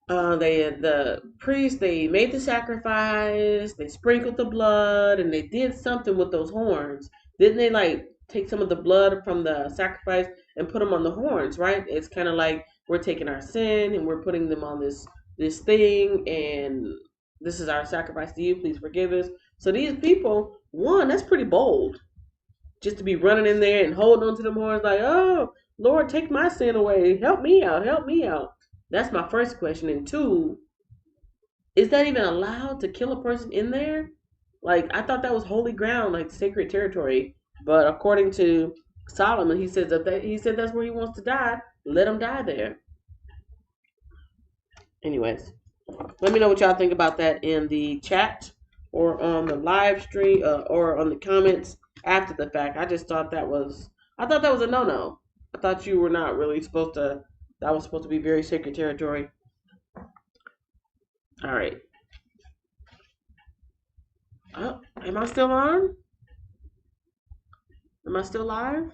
The priests, they made the sacrifice, they sprinkled the blood, and they did something with those horns. Didn't they like take some of the blood from the sacrifice and put them on the horns, right? It's kind of like we're taking our sin and we're putting them on this thing, and this is our sacrifice to you. Please forgive us. So these people, one, that's pretty bold, just to be running in there and holding on to them horns like, oh, Lord, take my sin away. Help me out. Help me out. That's my first question. And 2, is that even allowed to kill a person in there? Like, I thought that was holy ground, like sacred territory. But according to Solomon, he said that's where he wants to die. Let him die there. Anyways, let me know what y'all think about that in the chat or on the live stream or on the comments after the fact. I thought that was a no-no. I thought you were not really supposed to. That was supposed to be very sacred territory. All right. Oh, am I still on? Am I still live?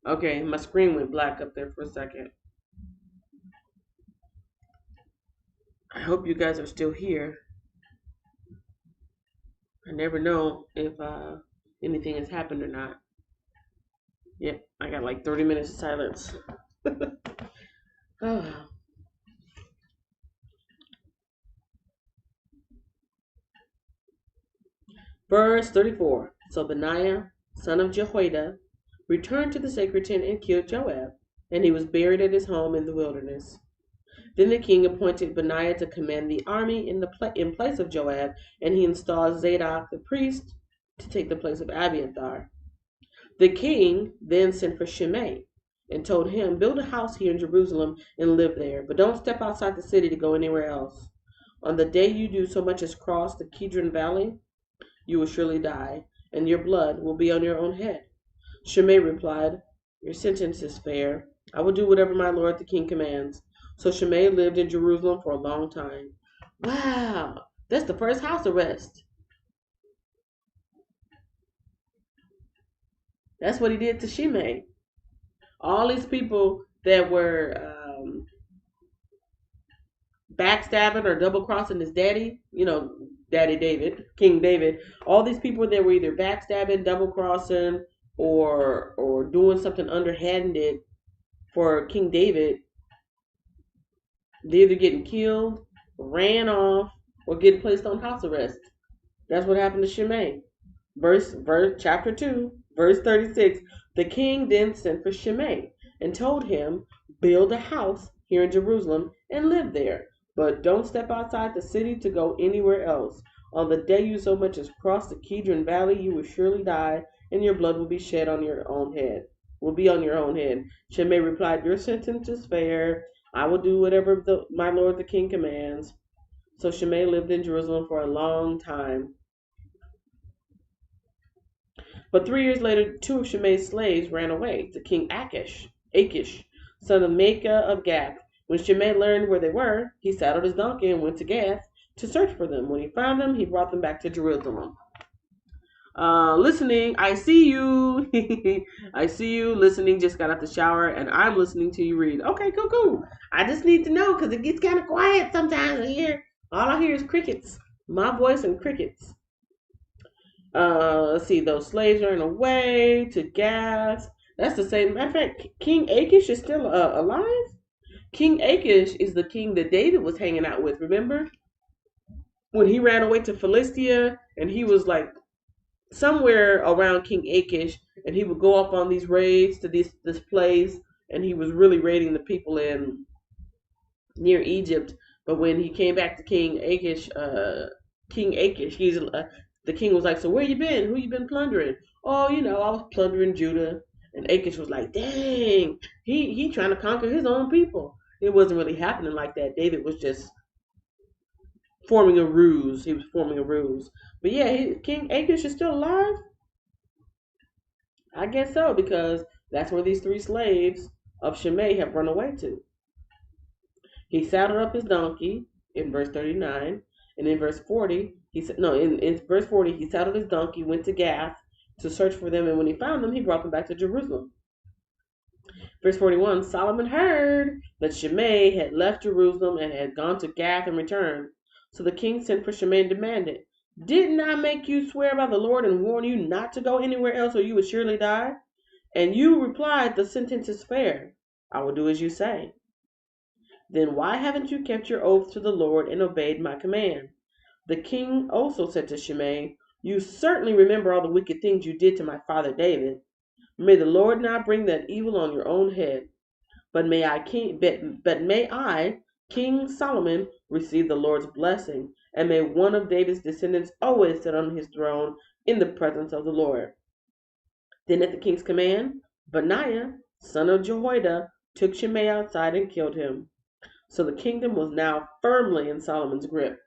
Okay, my screen went black up there for a second. I hope you guys are still here. I never know if anything has happened or not. Yep, I got like 30 minutes of silence. Oh. Verse 34. So Benaiah, son of Jehoiada, returned to the sacred tent and killed Joab, and he was buried at his home in the wilderness. Then the king appointed Benaiah to command the army in place of Joab, and he installed Zadok the priest to take the place of Abiathar. The king then sent for Shimei and told him, build a house here in Jerusalem and live there, but don't step outside the city to go anywhere else. On the day you do so much as cross the Kidron Valley, you will surely die, and your blood will be on your own head. Shimei replied, your sentence is fair. I will do whatever my lord the king commands. So Shimei lived in Jerusalem for a long time. Wow, that's the first house arrest. That's what he did to Shimei. All these people that were backstabbing or double crossing his daddy, Daddy David, King David, all these people that were either backstabbing, double crossing, or doing something underhanded for King David, they're either getting killed, ran off, or getting placed on house arrest. That's what happened to Shimei. Chapter 2, verse 36. The king then sent for Shimei and told him, build a house here in Jerusalem and live there, but don't step outside the city to go anywhere else. On the day you so much as cross the Kidron Valley, you will surely die, and your blood will be shed on your own head. Will be on your own head. Shimei replied, your sentence is fair. I will do whatever my lord the king commands. So Shimei lived in Jerusalem for a long time. But 3 years later, 2 of Shimei's slaves ran away to King Achish, son of Maacah of Gath. When Shimei learned where they were, he saddled his donkey and went to Gath to search for them. When he found them, he brought them back to Jerusalem. Listening, I see you. I see you listening. Just got out the shower, and I'm listening to you read. Okay, cool. I just need to know because it gets kind of quiet sometimes here. All I hear is crickets. My voice and crickets. Let's see. Those slaves ran away to Gath. That's the same. Matter of fact, King Achish is still alive. King Achish is the king that David was hanging out with. Remember when he ran away to Philistia, and he was like somewhere around King Achish, and he would go up on these raids to this place, and he was really raiding the people in near Egypt. But when he came back to King Achish, the king was like, so where you been? Who you been plundering? Oh, I was plundering Judah. And Achish was like, dang, he trying to conquer his own people. It wasn't really happening like that. David was just forming a ruse. He was forming a ruse. But yeah, King Achish is still alive? I guess so, because that's where these 3 slaves of Shimei have run away to. He saddled up his donkey in verse 39, and in verse 40, in verse 40, he saddled his donkey, went to Gath to search for them, and when he found them, he brought them back to Jerusalem. Verse 41, Solomon heard that Shimei had left Jerusalem and had gone to Gath and returned. So the king sent for Shimei and demanded, didn't I make you swear by the Lord and warn you not to go anywhere else or you would surely die? And you replied, the sentence is fair. I will do as you say. Then why haven't you kept your oath to the Lord and obeyed my command? The king also said to Shimei, you certainly remember all the wicked things you did to my father David. May the Lord not bring that evil on your own head. But may I, King Solomon, receive the Lord's blessing, and may one of David's descendants always sit on his throne in the presence of the Lord. Then at the king's command, Benaiah, son of Jehoiada, took Shimei outside and killed him. So the kingdom was now firmly in Solomon's grip,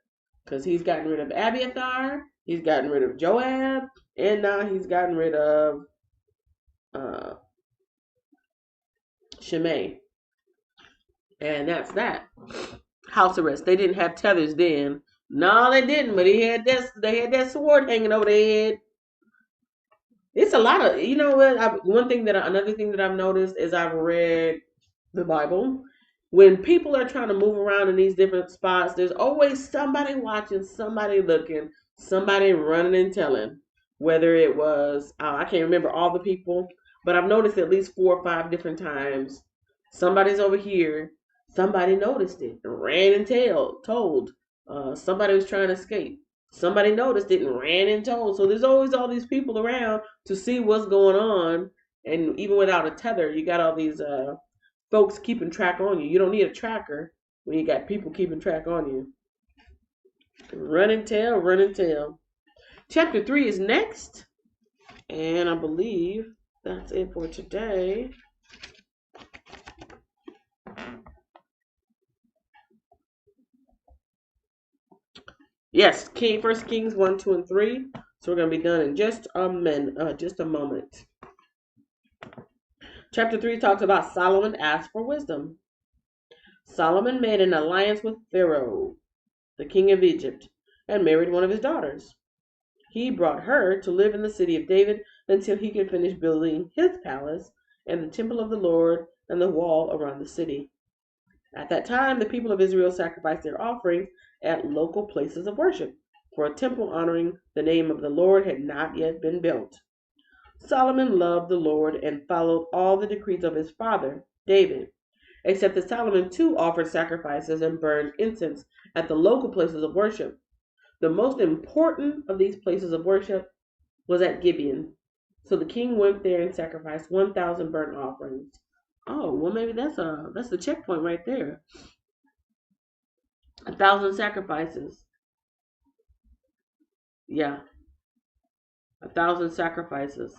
because he's gotten rid of Abiathar, he's gotten rid of Joab, and now he's gotten rid of Shimei. And that's that. House arrest. They didn't have tethers then. No, they didn't, but they had that sword hanging over their head. It's a lot of, another thing that I've noticed is I've read the Bible. When people are trying to move around in these different spots, there's always somebody watching, somebody looking, somebody running and telling. Whether it was, I can't remember all the people, but I've noticed at least 4 or 5 different times. Somebody's over here. Somebody noticed it and ran and told. Somebody was trying to escape. Somebody noticed it and ran and told. So there's always all these people around to see what's going on. And even without a tether, you got all these folks keeping track on you. You don't need a tracker when you got people keeping track on you. Run and tell, run and tell. Chapter 3 is next. And I believe that's it for today. Yes, First Kings 1, 2, and 3. So we're going to be done in just a moment. Chapter 3 talks about Solomon asked for wisdom. Solomon made an alliance with Pharaoh, the king of Egypt, and married one of his daughters. He brought her to live in the city of David until he could finish building his palace and the temple of the Lord and the wall around the city. At that time, the people of Israel sacrificed their offerings at local places of worship, for a temple honoring the name of the Lord had not yet been built. Solomon loved the Lord and followed all the decrees of his father, David, except that Solomon too offered sacrifices and burned incense at the local places of worship. The most important of these places of worship was at Gibeon. So the king went there and sacrificed 1,000 burnt offerings. Oh, well, maybe that's the checkpoint right there. 1,000 sacrifices. Yeah, 1,000 sacrifices.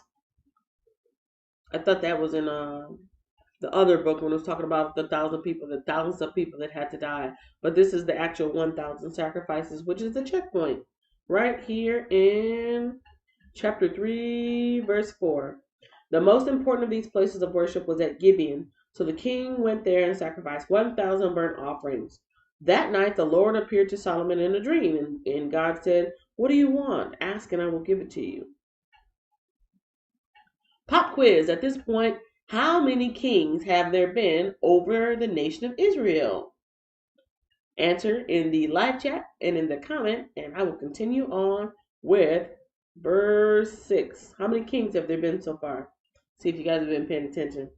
I thought that was in the other book when it was talking about the thousands of people that had to die. But this is the actual 1,000 sacrifices, which is the checkpoint right here in chapter 3, verse 4. The most important of these places of worship was at Gibeon. So the king went there and sacrificed 1,000 burnt offerings. That night the Lord appeared to Solomon in a dream, and God said, "What do you want? Ask and I will give it to you." Pop quiz. At this point, how many kings have there been over the nation of Israel? Answer in the live chat and in the comment, and I will continue on with verse 6. How many kings have there been so far? See if you guys have been paying attention.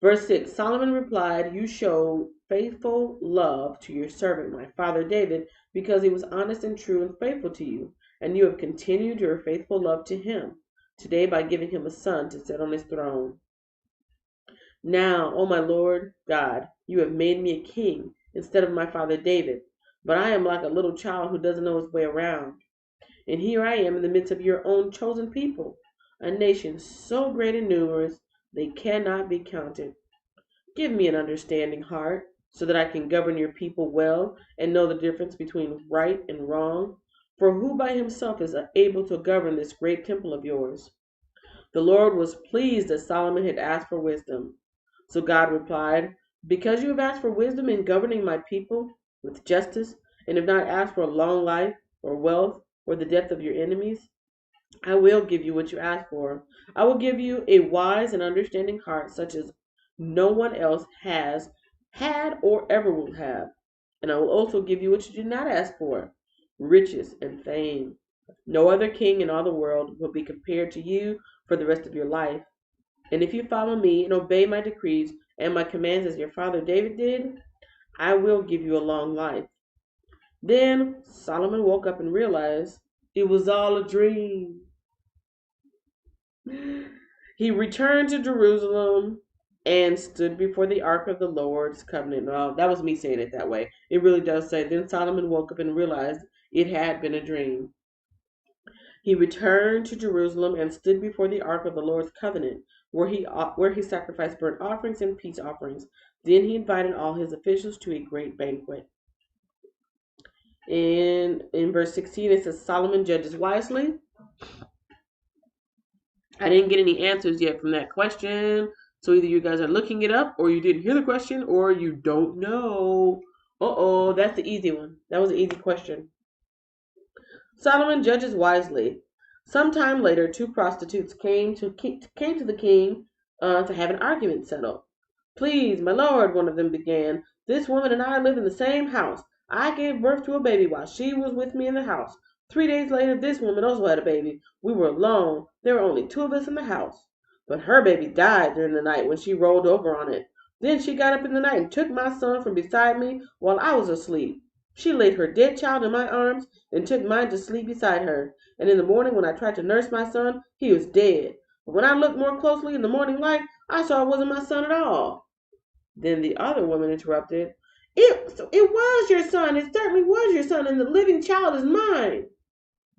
Verse 6, Solomon replied, "You showed faithful love to your servant, my father David, because he was honest and true and faithful to you, and you have continued your faithful love to him today by giving him a son to sit on his throne. Now, O my Lord God, you have made me a king instead of my father David, but I am like a little child who doesn't know his way around. And here I am in the midst of your own chosen people, a nation so great and numerous they cannot be counted. Give me an understanding heart so that I can govern your people well and know the difference between right and wrong. For who by himself is able to govern this great temple of yours?" The Lord was pleased that Solomon had asked for wisdom. So God replied, "Because you have asked for wisdom in governing my people with justice, and have not asked for a long life, or wealth, or the death of your enemies, I will give you what you asked for. I will give you a wise and understanding heart such as no one else has had or ever will have. And I will also give you what you did not ask for, riches and fame. No other king in all the world will be compared to you for the rest of your life. And if you follow me and obey my decrees and my commands as your father David did, I will give you a long life." Then Solomon woke up and realized it was all a dream. He returned to Jerusalem and stood before the ark of the Lord's covenant. Oh, that was me saying it that way. It really does say, then Solomon woke up and realized it had been a dream. He returned to Jerusalem and stood before the ark of the Lord's covenant, where he sacrificed burnt offerings and peace offerings. Then he invited all his officials to a great banquet. In verse 16, it says, Solomon judges wisely. I didn't get any answers yet from that question. So either you guys are looking it up, or you didn't hear the question, or you don't know. Uh-oh, that's the easy one. That was an easy question. Solomon judges wisely. Sometime later, two prostitutes came to the king to have an argument settled. "Please, my lord," one of them began, "this woman and I live in the same house. I gave birth to a baby while she was with me in the house. 3 days later, this woman also had a baby. We were alone. There were only two of us in the house. But her baby died during the night when she rolled over on it. Then she got up in the night and took my son from beside me while I was asleep. She laid her dead child in my arms and took mine to sleep beside her. And in the morning, when I tried to nurse my son, he was dead. But when I looked more closely in the morning light, I saw it wasn't my son at all." Then the other woman interrupted, "It was your son. It certainly was your son, and the living child is mine."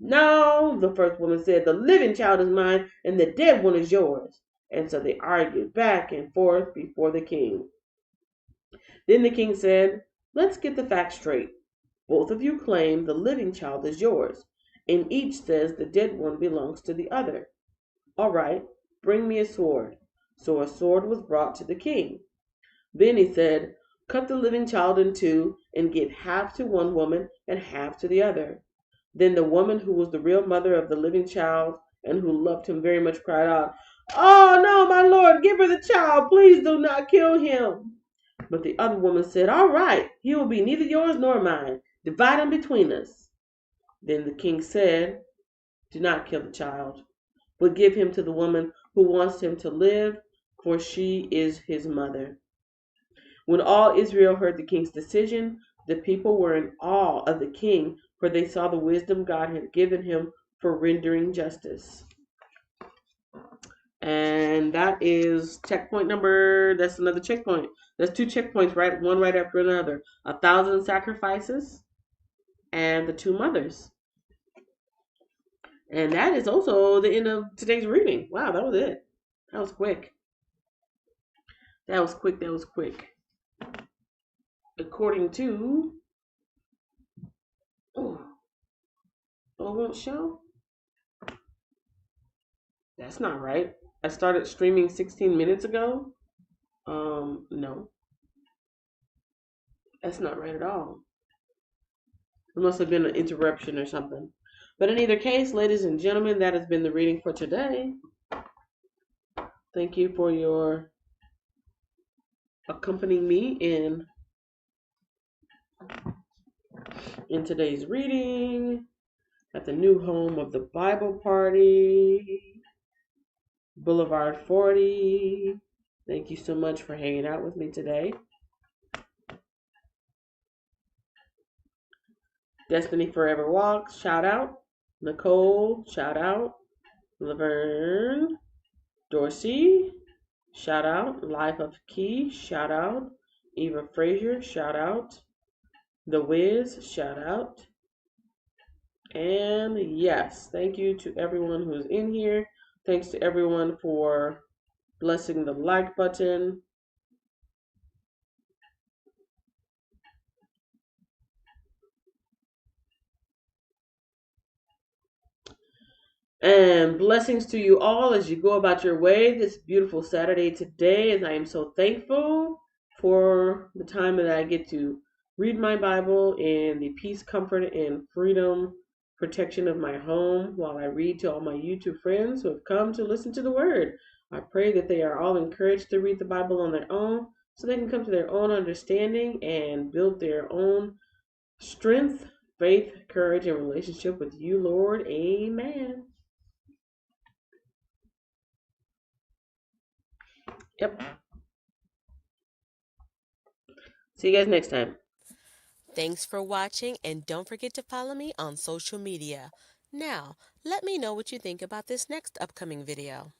"No," the first woman said, "the living child is mine, and the dead one is yours." And so they argued back and forth before the king. Then the king said, "Let's get the facts straight. Both of you claim the living child is yours, and each says the dead one belongs to the other. All right, bring me a sword." So a sword was brought to the king. Then he said, "Cut the living child in two and give half to one woman and half to the other." Then the woman who was the real mother of the living child and who loved him very much cried out, "Oh no, my lord, give her the child. Please do not kill him." But the other woman said, "All right, he will be neither yours nor mine. Divide him between us." Then the king said, "Do not kill the child, but give him to the woman who wants him to live, for she is his mother." When all Israel heard the king's decision, the people were in awe of the king, for they saw the wisdom God had given him for rendering justice. And that is checkpoint number, that's another checkpoint. There's two checkpoints, right? One right after another. 1,000 sacrifices and the two mothers. And that is also the end of today's reading. Wow, that was it. That was quick. That was quick. That was quick. According to, oh, won't show? That's not right. I started streaming 16 minutes ago. No. That's not right at all. There must have been an interruption or something. But in either case, ladies and gentlemen, that has been the reading for today. Thank you for your accompanying me in today's reading at the new home of the Bible Party, Boulevard 40. Thank you so much for hanging out with me today. Destiny Forever Walks, shout out. Nicole, shout out. Laverne, Dorsey, shout out. Life of Key, shout out. Eva Frazier, shout out. The Wiz, shout out. And yes, thank you to everyone who's in here. Thanks to everyone for blessing the like button. And blessings to you all as you go about your way this beautiful Saturday today, as I am so thankful for the time that I get to read my Bible in the peace, comfort, and freedom protection of my home while I read to all my YouTube friends who have come to listen to the Word. I pray that they are all encouraged to read the Bible on their own so they can come to their own understanding and build their own strength, faith, courage, and relationship with you, Lord. Amen. Yep. See you guys next time. Thanks for watching, and don't forget to follow me on social media. Now, let me know what you think about this next upcoming video.